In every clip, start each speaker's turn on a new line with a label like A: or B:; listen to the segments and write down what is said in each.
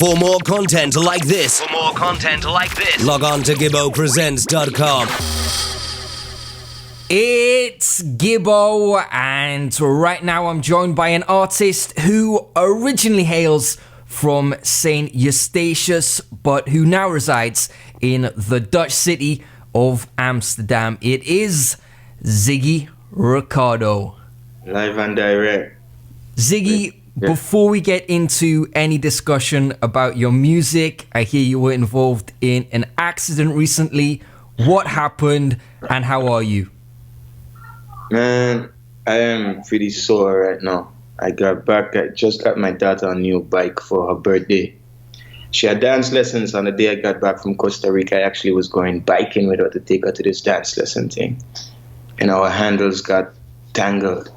A: For more content like this, log on to gibbopresents.com.
B: It's Gibbo, and right now I'm joined by an artist who originally hails from St Eustatius, but who now resides in the Dutch city of Amsterdam. It is Ziggi Recado.
C: Live and direct.
B: Ziggi, before we get into any discussion about your music, I hear you were involved in an accident recently. What happened and how are you?
C: Man, I am pretty sore right now. I just got my daughter a new bike for her birthday. She had dance lessons on the day I got back from Costa Rica. I actually was going biking with her to take her to this dance lesson thing. And our handles got tangled.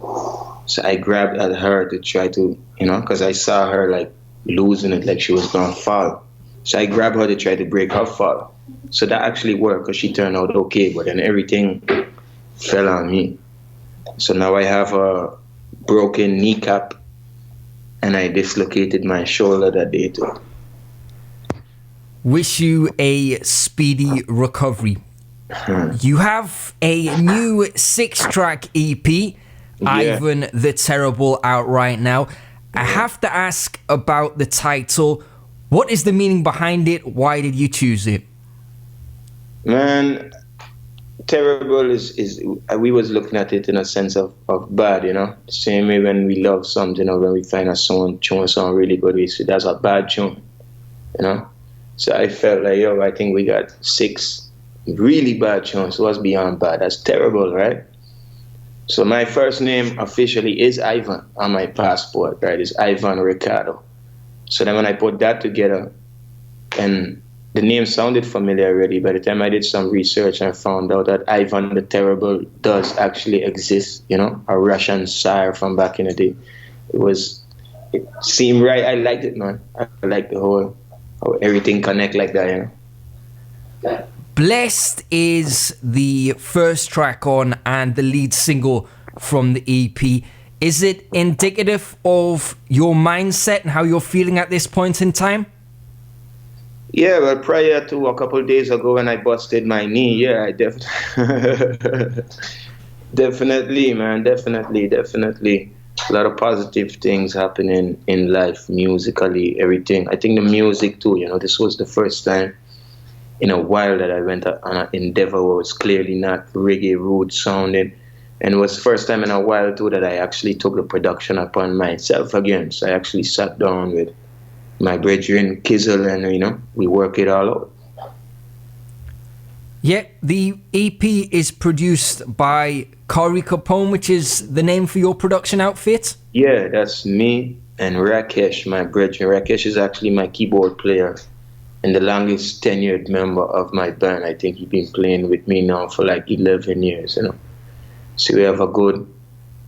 C: So I grabbed at her to try to, because I saw her like losing it, like she was going to fall. So I grabbed her to try to break her fall. So that actually worked because she turned out okay, but then everything fell on me. So now I have a broken kneecap and I dislocated my shoulder that day too.
B: Wish you a speedy recovery. You have a new 6-track EP, Ivan the Terrible, out right now. I have to ask about the title. What is the meaning behind it? Why did you choose it?
C: Man, terrible is we was looking at it in a sense of bad, The same way when we love something or when we find a song really good, we say that's a bad tune, So I felt like, I think we got 6 really bad tunes. What's beyond bad? That's terrible, right? So my first name officially is Ivan on my passport, right? It's Ivan Recado. So then when I put that together, and the name sounded familiar already, by the time I did some research, I found out that Ivan the Terrible does actually exist, a Russian Tsar from back in the day. It seemed right. I liked it, man. I like how everything connect like that,
B: Blessed is the first track on and the lead single from the EP. Is it indicative of your mindset and how you're feeling at this point in time?
C: Yeah, well, prior to a couple of days ago when I busted my knee, I definitely, man, definitely. A lot of positive things happening in life, musically, everything. I think the music too, this was the first time in a while that I went on an endeavor where it was clearly not reggae root sounding. And it was the first time in a while too that I actually took the production upon myself again. So I actually sat down with my brethren, Kizzle, and we work it all out.
B: Yeah, the EP is produced by Kari Capone, which is the name for your production outfit?
C: Yeah, that's me and Rakesh, my brethren. Rakesh is actually my keyboard player and the longest tenured member of my band. I think he's been playing with me now for like 11 years, So we have a good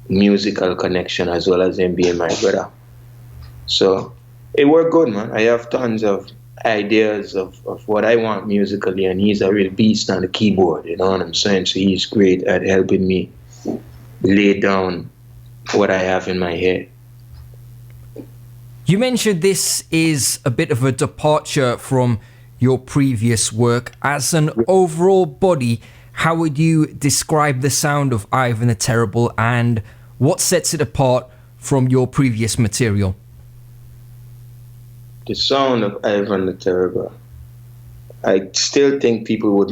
C: musical connection as well as him being my brother. So it worked good, man. I have tons of ideas of what I want musically, and he's a real beast on the keyboard, you know what I'm saying? So he's great at helping me lay down what I have in my head.
B: You mentioned this is a bit of a departure from your previous work. As an overall body, how would you describe the sound of Ivan the Terrible, and what sets it apart from your previous material?
C: The sound of Ivan the Terrible, I still think people would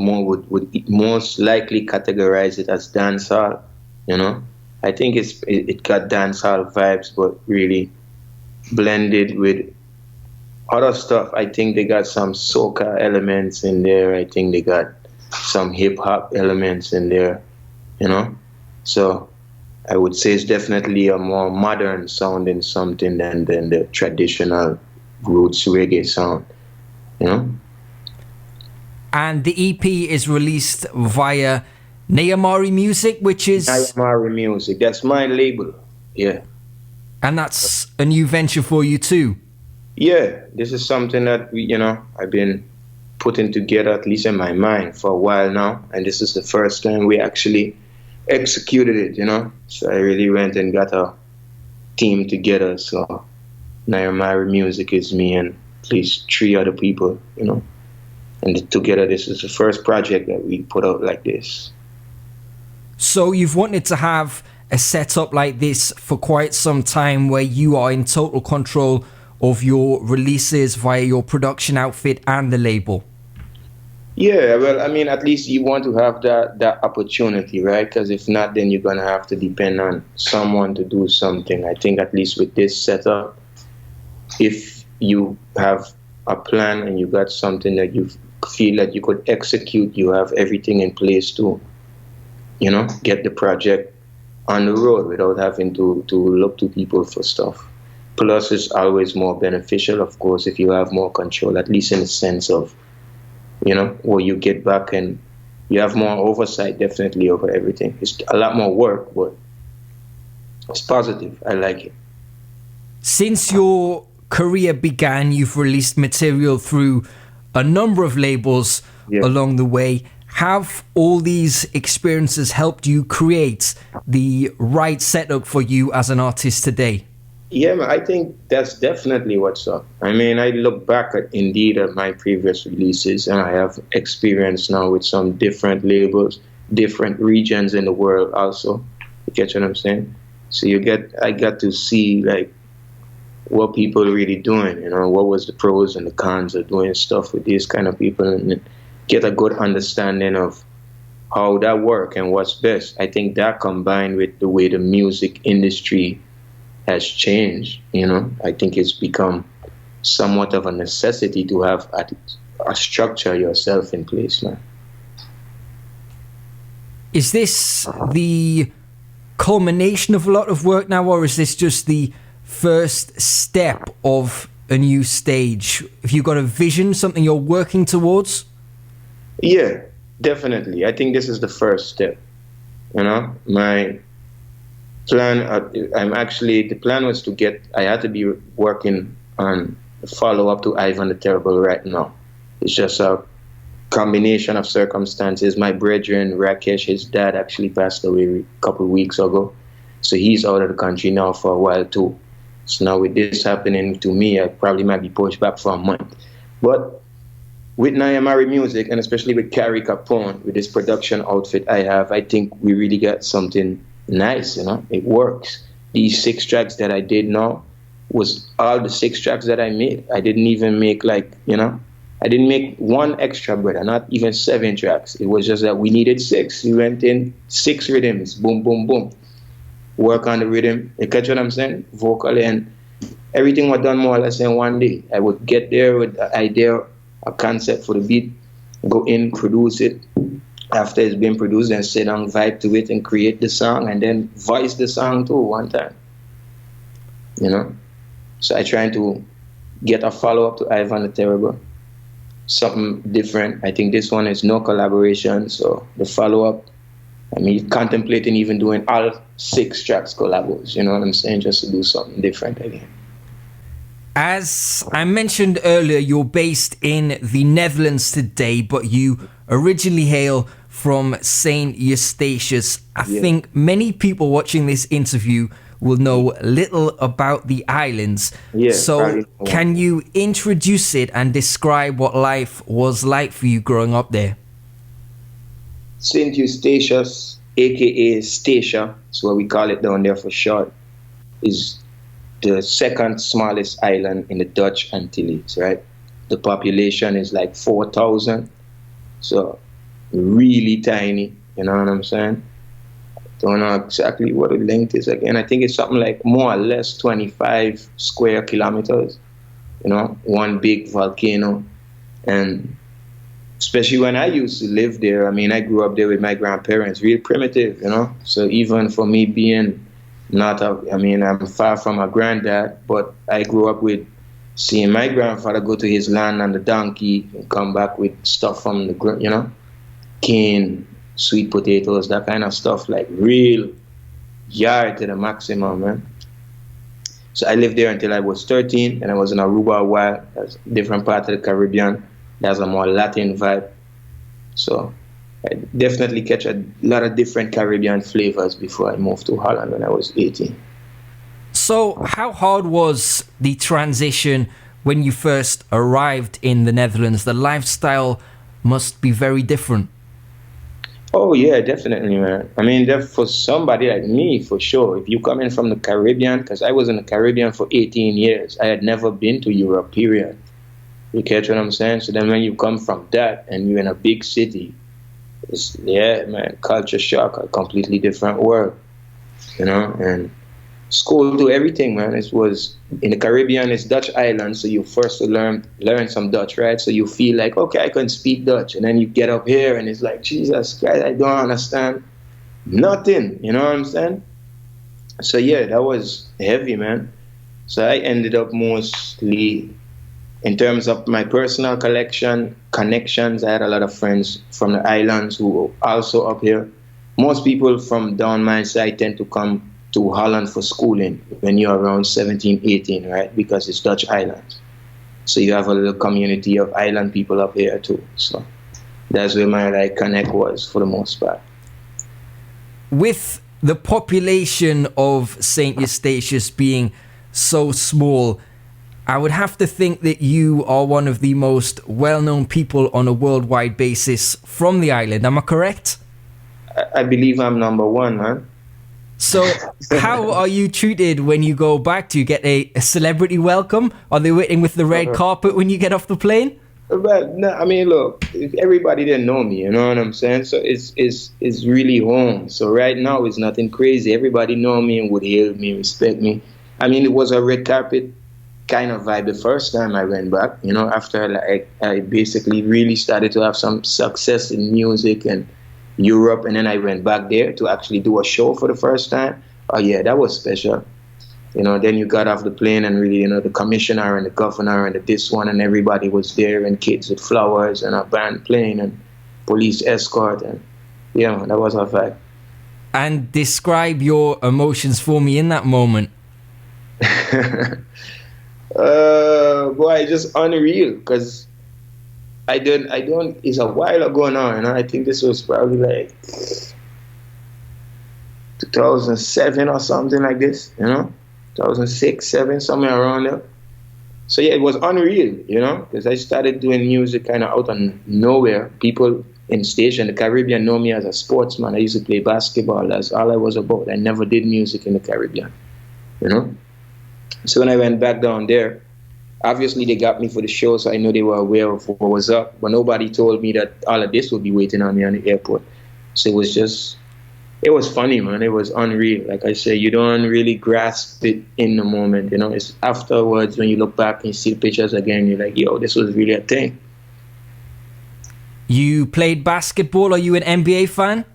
C: most likely categorize it as dancehall, I think it got dancehall vibes, but really blended with other stuff. I think they got some soca elements in there. I think they got some hip hop elements in there, So I would say it's definitely a more modern sounding something than the traditional roots reggae sound,
B: And the EP is released via Nayamari Music, which is...
C: Nayamari Music, that's my label, yeah.
B: And that's a new venture for you too?
C: Yeah, this is something that I've been putting together, at least in my mind, for a while now. And this is the first time we actually executed it, So I really went and got a team together. So Nayamari Music is me and at least 3 other people, and together this is the first project that we put out like this.
B: So you've wanted to have a setup like this for quite some time, where you are in total control of your releases via your production outfit and the label.
C: Yeah, well, I mean, at least you want to have that opportunity, right? Because if not, then you're going to have to depend on someone to do something. I think at least with this setup, if you have a plan and you got something that you feel that you could execute, you have everything in place to, get the project on the road without having to look to people for stuff. Plus, it's always more beneficial, of course, if you have more control, at least in the sense of, where you get back and you have more oversight, definitely, over everything. It's a lot more work, but it's positive. I like it.
B: Since your career began, you've released material through a number of labels along the way. Have all these experiences helped you create the right setup for you as an artist today?
C: Yeah, man, I think that's definitely what's up. I mean, I look back at my previous releases, and I have experience now with some different labels, different regions in the world also. You get what I'm saying? So I got to see like what people are really doing, what was the pros and the cons of doing stuff with these kind of people, and get a good understanding of how that work and what's best. I think that combined with the way the music industry has changed, I think it's become somewhat of a necessity to have a structure yourself in place, man.
B: Is this the culmination of a lot of work now, or is this just the first step of a new stage? Have you got a vision, something you're working towards?
C: Yeah, definitely. I think this is the first step. My plan, the plan was I had to be working on the follow-up to Ivan the Terrible right now. It's just a combination of circumstances. My brethren, Rakesh, his dad actually passed away a couple of weeks ago. So he's out of the country now for a while too. So now with this happening to me, I probably might be pushed back for a month. But with Nyamari Music, and especially with Carrie Capone, with this production outfit I have, I think we really got something nice, it works. These 6 tracks that I did now was all the 6 tracks that I made. I didn't even make I didn't make one extra, brother, not even 7 tracks. It was just that we needed 6. We went in 6 rhythms, boom, boom, boom. Work on the rhythm, you catch what I'm saying? Vocally, and everything was done more or less in one day. I would get there with an idea, a concept for the beat, go in, produce it. After it's been produced, then sit down, vibe to it, and create the song, and then voice the song too one time. So I trying to get a follow-up to Ivan the Terrible, something different. I think this one is no collaboration, so the follow-up, contemplating even doing all 6 tracks collabos, you know what I'm saying, just to do something different again.
B: As I mentioned earlier, you're based in the Netherlands today, but you originally hail from St Eustatius. I think many people watching this interview will know little about the islands. So can you introduce it and describe what life was like for you growing up there?
C: St Eustatius, aka Statia, is what we call it down there for short, is the second smallest island in the Dutch Antilles, right? The population is like 4,000, so really tiny, you know what I'm saying? Don't know exactly what the length is again. I think it's something like more or less 25 square kilometers, one big volcano. And especially when I used to live there, I grew up there with my grandparents, real primitive, So even for me being I'm far from my granddad, but I grew up with seeing my grandfather go to his land on the donkey and come back with stuff from the, cane, sweet potatoes, that kind of stuff, like real yard to the maximum, man. So I lived there until I was 13, and I was in Aruba a while. That's a different part of the Caribbean. That's a more Latin vibe. So I definitely catch a lot of different Caribbean flavors before I moved to Holland when I was 18.
B: So how hard was the transition when you first arrived in the Netherlands, the lifestyle must be very different.
C: Oh yeah, definitely, man. I mean, for somebody like me, for sure. If you come in from the Caribbean, because I was in the Caribbean for 18 years, I had never been to Europe, period. You catch what I'm saying? So then when you come from that and you're in a big city, it's, yeah, man, culture shock, a completely different world, you know? And school to everything, man. It was, in the Caribbean, it's Dutch island, so you first learn some Dutch, right? So you feel like, okay, I can speak Dutch. And then you get up here and it's like, Jesus Christ, I don't understand nothing, you know what I'm saying? So yeah, that was heavy, man. So I ended up mostly, in terms of my personal connections, I had a lot of friends from the islands who were also up here. Most people from down my side tend to come to Holland for schooling when you're around 17, 18, right? Because it's Dutch islands. So you have a little community of island people up here too. So that's where my like connect was for the most part.
B: With the population of St Eustatius being so small, I would have to think that you are one of the most well-known people on a worldwide basis from the island. Am I correct?
C: I believe I'm number one, man.
B: So how are you treated when you go back? Do you get a celebrity welcome? Are they waiting with the red carpet when you get off the plane?
C: But no, I mean, look, everybody didn't know me, you know what I'm saying? So it's really home. So right now it's nothing crazy. Everybody know me and would hail me, respect me. I mean, it was a red carpet kind of vibe the first time I went back, you know, after like I basically really started to have some success in music and Europe, and then I went back there to actually do a show for the first time. Oh yeah, that was special. You know, then you got off the plane and really, you know, the commissioner and the governor and this one and everybody was there, and kids with flowers and a band playing and police escort, and yeah, that was a vibe.
B: And describe your emotions for me in that moment.
C: Boy, just unreal, because I don't, it's a while ago now, and I think this was probably like 2007 or something like this, you know, 2006, 7, somewhere around there. So yeah, it was unreal, you know, because I started doing music kind of out of nowhere. People in station, the Caribbean know me as a sportsman. I used to play basketball. That's all I was about. I never did music in the Caribbean, you know. So when I went back down there, obviously they got me for the show, so I know they were aware of what was up, but nobody told me that all of this would be waiting on me on the airport. So it was funny, man. It was unreal. Like I say, you don't really grasp it in the moment, you know. It's afterwards when you look back and you see the pictures again, you're like, yo, this was really a thing.
B: You played basketball. Are you an NBA fan?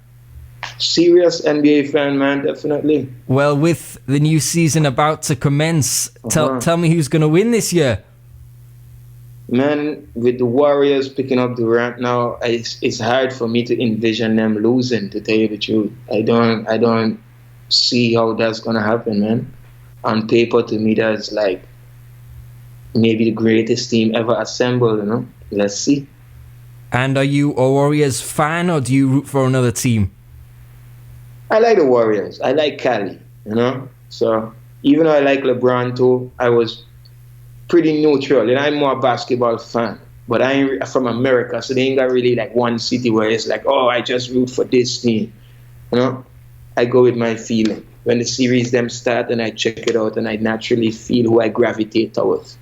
C: Serious NBA fan, man, definitely.
B: Well, with the new season about to commence, tell me who's going to win this year.
C: Man, with the Warriors picking up the rank now, it's hard for me to envision them losing, to tell you the truth. I don't see how that's going to happen, man. On paper, to me, that's like maybe the greatest team ever assembled, you know. Let's see.
B: And are you a Warriors fan, or do you root for another team?
C: I like the Warriors. I like Cali, you know. So even though I like LeBron too, I was pretty neutral. And I'm more a basketball fan. But I ain't from America, so they ain't got really like one city where it's like, oh, I just root for this team. You know? I go with my feeling. When the series them start and I check it out and I naturally feel who I gravitate towards.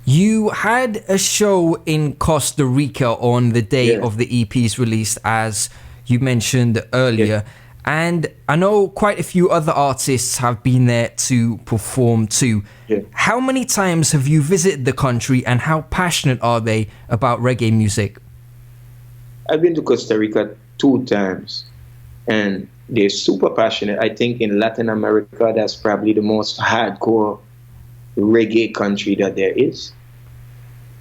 B: You had a show in Costa Rica on the day of the EP's release, as you mentioned earlier. Yeah. And I know quite a few other artists have been there to perform too. Yeah. How many times have you visited the country, and how passionate are they about reggae music?
C: I've been to Costa Rica 2 times, and they're super passionate. I think in Latin America, that's probably the most hardcore reggae country that there is.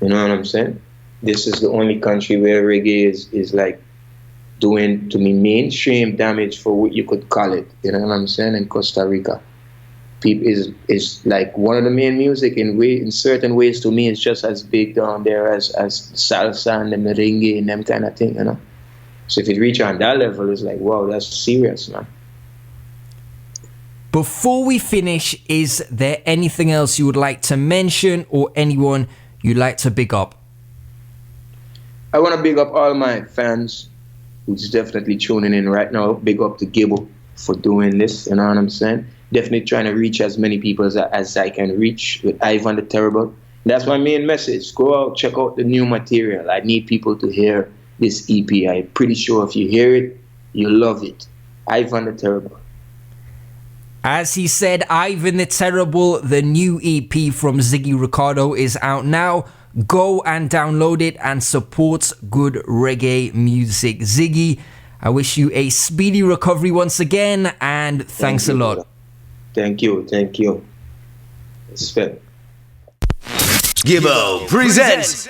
C: You know what I'm saying? This is the only country where reggae is like doing, to me, mainstream damage for what you could call it. You know what I'm saying? In Costa Rica, people is like one of the main music in certain ways. To me, it's just as big down there as salsa and the merengue and them kind of thing. You know. So if it reach on that level, it's like, wow, that's serious, man.
B: Before we finish, is there anything else you would like to mention or anyone you'd like to big up?
C: I want to big up all my fans who's definitely tuning in right now. Big up to Gibbo for doing this, you know what I'm saying? Definitely trying to reach as many people as I can reach with Ivan the Terrible. That's my main message. Go out, check out the new material. I need people to hear this EP. I'm pretty sure if you hear it, you'll love it. Ivan the Terrible.
B: As he said, Ivan the Terrible, the new EP from Ziggi Recado is out now. Go and download it and support good reggae music. Ziggy, I wish you a speedy recovery once again, and thanks a lot.
C: Thank you. Respect.
A: Gibbo presents